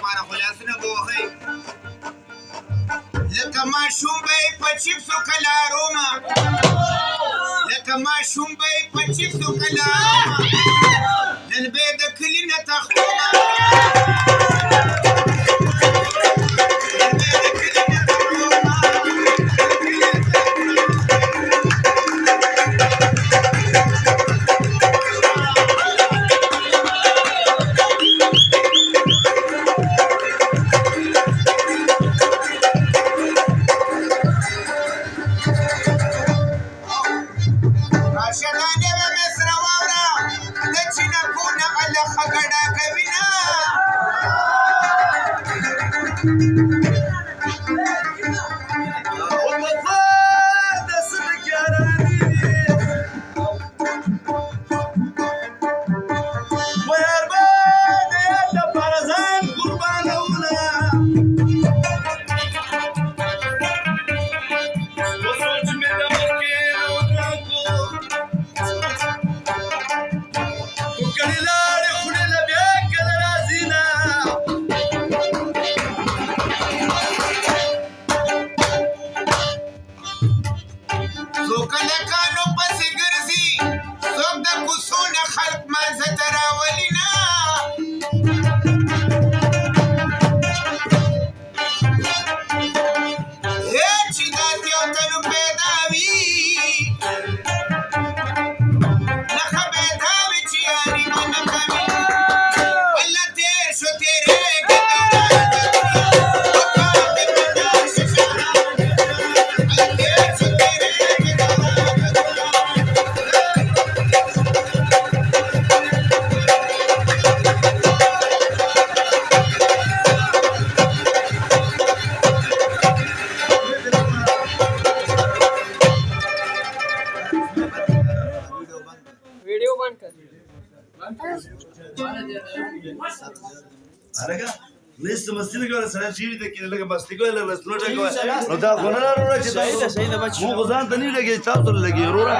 مانا خلاصنا بوهي لکه ماشوم به یې په چپسو کلارومه لکه ماشوم به یې په چپسو کلارومه نن به یې د کلي نه تښتومه لسه مستي کوله سره شي دې کې لګه مستي کوله رسلوټه کوله نو دا غوڼه راوړه چې دا مو غزان ته نه لګي تاسو لګي وروره